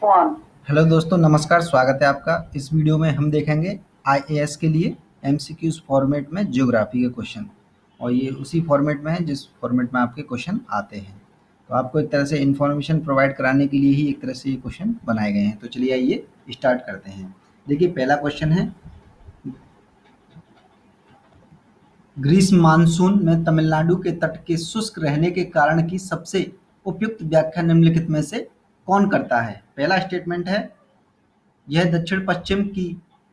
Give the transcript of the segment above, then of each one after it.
One. Hello दोस्तों, नमस्कार। स्वागत है आपका। इस वीडियो में हम देखेंगे आईएएस के लिए एमसीक्यूज फॉर्मेट में ज्योग्राफी के क्वेश्चन, और ये उसी फॉर्मेट में है जिस फॉर्मेट में आपके क्वेश्चन आते हैं। तो आपको एक तरह से इन्फॉर्मेशन प्रोवाइड कराने के लिए ही एक तरह से ये क्वेश्चन बनाए गए हैं। तो चलिए आइए स्टार्ट करते हैं। देखिए, पहला क्वेश्चन है, ग्रीष्म मानसून में तमिलनाडु के तट के शुष्क रहने के कारण की सबसे उपयुक्त व्याख्या निम्नलिखित में से कौन करता है। पहला स्टेटमेंट है, यह दक्षिण पश्चिम की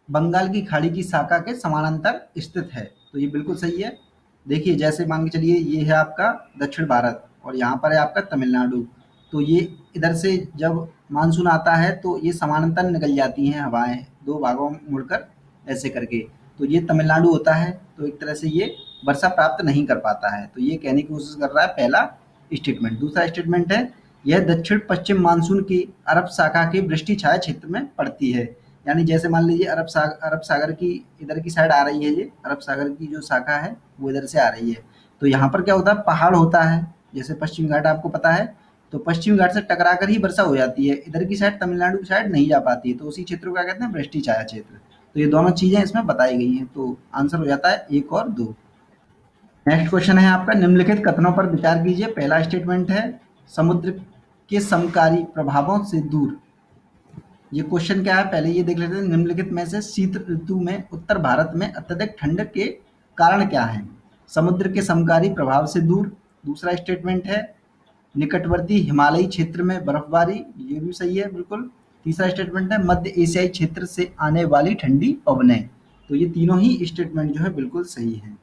बंगाल की खाड़ी की शाखा के समानांतर स्थित है। तो ये बिल्कुल सही है। देखिए, जैसे मान के चलिए, ये है आपका दक्षिण भारत और यहाँ पर है आपका तमिलनाडु। तो ये इधर से जब मानसून आता है तो ये समानांतर निकल जाती हैं हवाएं, दो भागों में मुड़कर ऐसे करके। तो ये तमिलनाडु होता है, तो एक तरह से ये वर्षा प्राप्त नहीं कर पाता है। तो ये कहने की कोशिश कर रहा है पहला स्टेटमेंट। दूसरा स्टेटमेंट है, यह दक्षिण पश्चिम मानसून की अरब शाखा के वृष्टि छाया क्षेत्र में पड़ती है। यानी जैसे मान लीजिए अरब सागर की इधर की साइड आ रही है, ये अरब सागर की जो शाखा है वो इधर से आ रही है। तो यहाँ पर क्या होता है, पहाड़ होता है, जैसे पश्चिम घाट आपको पता है। तो पश्चिम घाट से टकरा कर ही वर्षा हो जाती है, इधर की साइड तमिलनाडु की साइड नहीं जा पाती है। तो उसी क्षेत्र को क्या कहते हैं, वृष्टि छाया क्षेत्र। तो ये दोनों चीजें इसमें बताई गई हैं। तो आंसर हो जाता है 1 और 2। नेक्स्ट क्वेश्चन है आपका, निम्नलिखित कथनों पर विचार कीजिए। पहला स्टेटमेंट है, समुद्र के समकारी प्रभावों से दूर। ये क्वेश्चन क्या है, पहले ये देख लेते हैं। निम्नलिखित में से शीत ऋतु में उत्तर भारत में अत्यधिक ठंड के कारण क्या है। समुद्र के समकारी प्रभाव से दूर। दूसरा स्टेटमेंट है, निकटवर्ती हिमालयी क्षेत्र में बर्फबारी। ये भी सही है बिल्कुल। तीसरा स्टेटमेंट है, मध्य एशियाई क्षेत्र से आने वाली ठंडी पवनें। तो ये तीनों ही स्टेटमेंट जो है बिल्कुल सही है।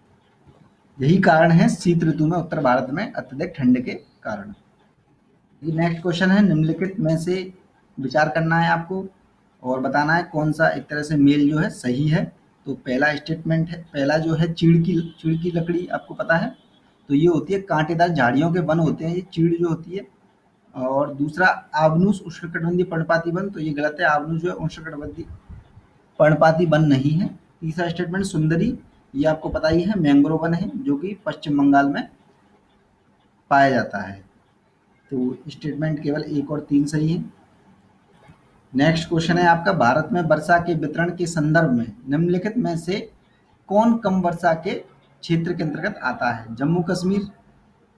यही कारण है शीत ऋतु में उत्तर भारत में अत्यधिक ठंड के कारण। ये नेक्स्ट क्वेश्चन है, निम्नलिखित में से विचार करना है आपको और बताना है कौन सा एक तरह से मेल जो है सही है। तो पहला स्टेटमेंट है, पहला जो है, चीड़ की लकड़ी आपको पता है। तो ये होती है कांटेदार झाड़ियों के वन होते हैं ये चीड़ जो होती है। और दूसरा, आबनूस उष्णकटिबंधीय पर्णपाती वन। तो ये गलत है, आबनूस जो है उष्णकटिबंधीय पर्णपाती वन नहीं है। तीसरा स्टेटमेंट, सुंदरी, ये आपको पता ही है, मैंग्रोव वन है जो कि पश्चिम बंगाल में पाया जाता है। तो स्टेटमेंट केवल 1 और 3 सही है। नेक्स्ट क्वेश्चन है आपका, भारत में वर्षा के वितरण के संदर्भ में निम्नलिखित में से कौन कम वर्षा के क्षेत्र के अंतर्गत आता है। जम्मू कश्मीर।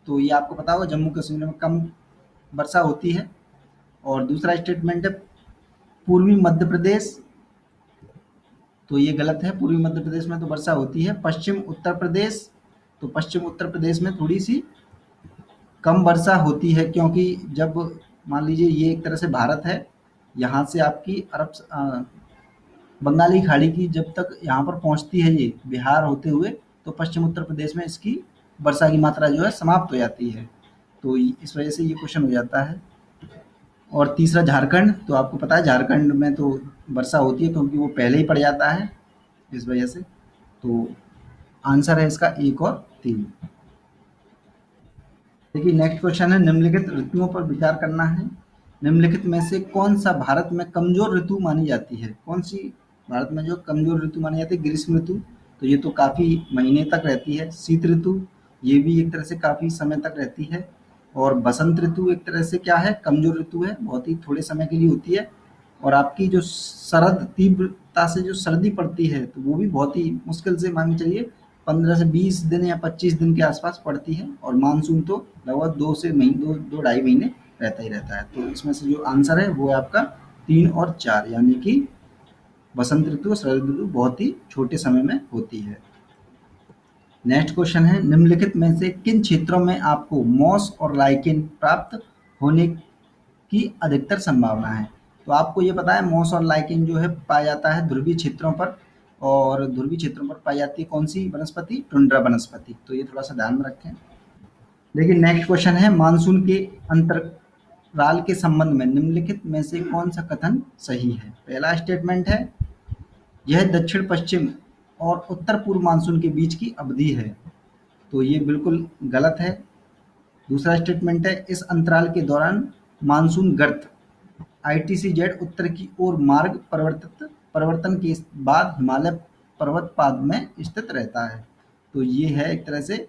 तो ये आपको पता होगा, जम्मू कश्मीर में कम वर्षा होती है। और दूसरा स्टेटमेंट है, पूर्वी मध्य प्रदेश। तो ये गलत है, पूर्वी मध्य प्रदेश में तो वर्षा होती है। पश्चिम उत्तर प्रदेश। तो पश्चिम उत्तर प्रदेश में थोड़ी सी कम वर्षा होती है, क्योंकि जब मान लीजिए ये एक तरह से भारत है, यहाँ से आपकी बंगाली खाड़ी की जब तक यहाँ पर पहुँचती है ये बिहार होते हुए, तो पश्चिम उत्तर प्रदेश में इसकी वर्षा की मात्रा जो है समाप्त हो जाती है। तो इस वजह से ये क्वेश्चन हो जाता है। और तीसरा, झारखंड। तो आपको पता है झारखंड में तो वर्षा होती है क्योंकि वो पहले ही पड़ जाता है, इस वजह से। तो आंसर है इसका 1 और 3। देखिए, नेक्स्ट क्वेश्चन है, निम्नलिखित ऋतुओं पर विचार करना है। निम्नलिखित में से कौन सा भारत में कमजोर ऋतु मानी जाती है। कौन सी भारत में जो कमजोर ऋतु मानी जाती है, ग्रीष्म ऋतु। तो ये तो काफ़ी महीने तक रहती है। शीत ऋतु, ये भी एक तरह से काफ़ी समय तक रहती है। और बसंत ऋतु एक तरह से क्या है, कमजोर ऋतु है, बहुत ही थोड़े समय के लिए होती है। और आपकी जो शरद तीव्रता से जो सर्दी पड़ती है, तो वो भी बहुत ही मुश्किल से मान के चलिए 15 से 20 दिन या 25 दिन के आसपास पड़ती है। और मानसून तो लगभग 2 ढाई महीने रहता ही रहता है। तो इसमें से जो आंसर है वो है आपका 3 और 4, यानी कि बसंत ऋतु और शरद ऋतु बहुत ही छोटे समय में होती है। नेक्स्ट क्वेश्चन है, निम्नलिखित में से किन क्षेत्रों में आपको मॉस और लाइकेन प्राप्त होने की अधिकतर संभावना है। तो आपको ये पता है, मॉस और लाइकेन जो है पाया जाता है ध्रुवीय क्षेत्रों पर। और ध्रुवीय क्षेत्रों पर पाई जाती है कौन सी वनस्पति, टुंड्रा वनस्पति। तो ये थोड़ा सा ध्यान में रखें। देखिए, नेक्स्ट क्वेश्चन है, मानसून के अंतराल के संबंध में निम्नलिखित में से कौन सा कथन सही है। पहला स्टेटमेंट है, यह दक्षिण पश्चिम और उत्तर पूर्व मानसून के बीच की अवधि है। तो ये बिल्कुल गलत है। दूसरा स्टेटमेंट है, इस अंतराल के दौरान मानसून गर्त आईटीसी-जेड उत्तर की ओर मार्ग परिवर्तन के बाद हिमालय पर्वतपाद में स्थित रहता है। तो ये है एक तरह से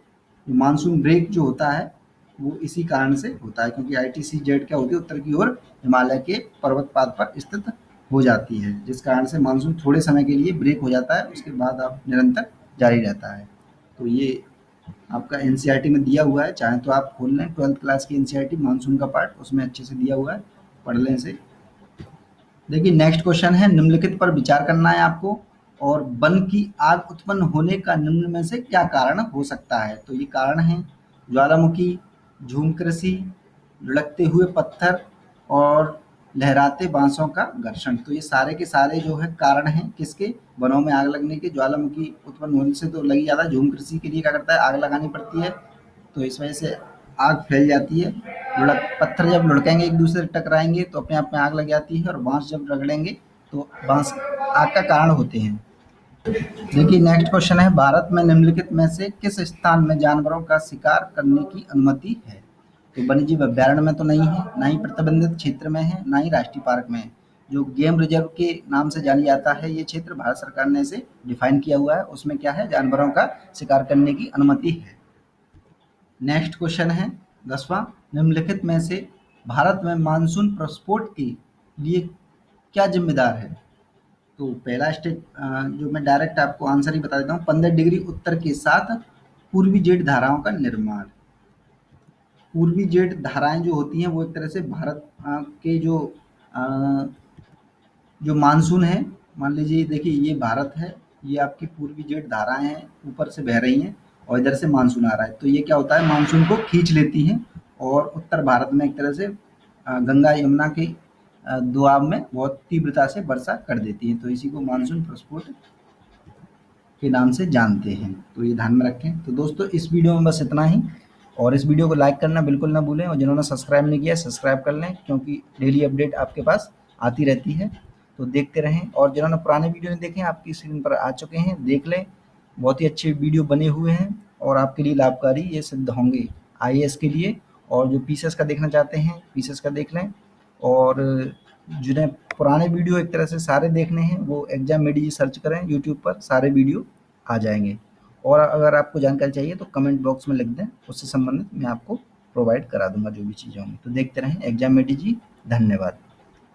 मानसून ब्रेक जो होता है, वो इसी कारण से होता है, क्योंकि ITCZ क्या होती है, उत्तर की ओर हिमालय के पर्वतपात पर स्थित हो जाती है, जिस कारण से मानसून थोड़े समय के लिए ब्रेक हो जाता है, उसके बाद अब निरंतर जारी रहता है। तो ये आपका एनसीईआरटी में दिया हुआ है, चाहे तो आप खोल लें 12th क्लास की एनसीईआरटी मानसून का पार्ट, उसमें अच्छे से दिया हुआ है, पढ़ लें इसे। देखिए नेक्स्ट क्वेश्चन है, निम्नलिखित पर विचार करना है आपको। और वन की आग उत्पन्न होने का निम्न में से क्या कारण हो सकता है? तो ये कारण है ज्वालामुखी, झूम कृषि, लुढ़कते हुए पत्थर और लहराते बांसों का घर्षण। तो ये सारे के सारे जो है कारण हैं किसके? वनों में आग लगने के। ज्वालामुखी उत्पन्न होने से तो लगी ज़्यादा, झूम कृषि के लिए क्या करता है, आग लगानी पड़ती है, तो इस वजह से आग फैल जाती है। लुढ़क पत्थर जब लुढ़केंगे एक दूसरे से टकराएंगे तो अपने आप में आग लग जाती है, और बांस जब रगड़ेंगे तो बांस आग का कारण होते हैं। देखिए नेक्स्ट क्वेश्चन है, भारत में निम्नलिखित में से किस स्थान में जानवरों का शिकार करने की अनुमति है? तो वन्यजीव अभयारण्य में तो नहीं है, ना ही प्रतिबंधित क्षेत्र में है, ना ही राष्ट्रीय पार्क में है। जो गेम रिजर्व के नाम से जानी जाता है ये क्षेत्र, भारत सरकार ने इसे डिफाइन किया हुआ है, उसमें क्या है, जानवरों का शिकार करने की अनुमति है। नेक्स्ट क्वेश्चन है 10वां, निम्नलिखित में से भारत में मानसून प्रस्फोट के लिए क्या जिम्मेदार है? तो पहला स्टेट जो मैं डायरेक्ट आपको आंसर ही बता देता हूँ, 15 डिग्री उत्तर के साथ पूर्वी जेट धाराओं का निर्माण। पूर्वी जेट धाराएं जो होती हैं वो एक तरह से भारत के अ, जो मानसून है, मान लीजिए देखिए ये भारत है, ये आपकी पूर्वी जेट धाराएं हैं, ऊपर से बह रही हैं और इधर से मानसून आ रहा है, तो ये क्या होता है, मानसून को खींच लेती हैं और उत्तर भारत में एक तरह से गंगा यमुना के दुआब में बहुत तीव्रता से वर्षा कर देती हैं, तो इसी को मानसून प्रस्फोट के नाम से जानते हैं। तो ये ध्यान में रखें। तो दोस्तों इस वीडियो में बस इतना ही, और इस वीडियो को लाइक करना बिल्कुल ना भूलें, और जिन्होंने सब्सक्राइब नहीं किया सब्सक्राइब कर लें, क्योंकि डेली अपडेट आपके पास आती रहती है, तो देखते रहें। और जिन्होंने पुराने वीडियो नहीं देखे आपकी स्क्रीन पर आ चुके हैं, देख लें, बहुत ही अच्छे वीडियो बने हुए हैं और आपके लिए लाभकारी ये सिद्ध होंगे IAS के लिए। और जो पीसीएस का देखना चाहते हैं पीसीएस का देख लें, और जिन्हें पुराने वीडियो एक तरह से सारे देखने हैं वो एग्जाम मेडी सर्च करें यूट्यूब पर, सारे वीडियो आ जाएंगे। और अगर आपको जानकारी चाहिए तो कमेंट बॉक्स में लिख दें, उससे संबंधित मैं आपको प्रोवाइड करा दूंगा जो भी चीज़ें होंगी। तो देखते रहें एग्जाम मेडी जी। धन्यवाद।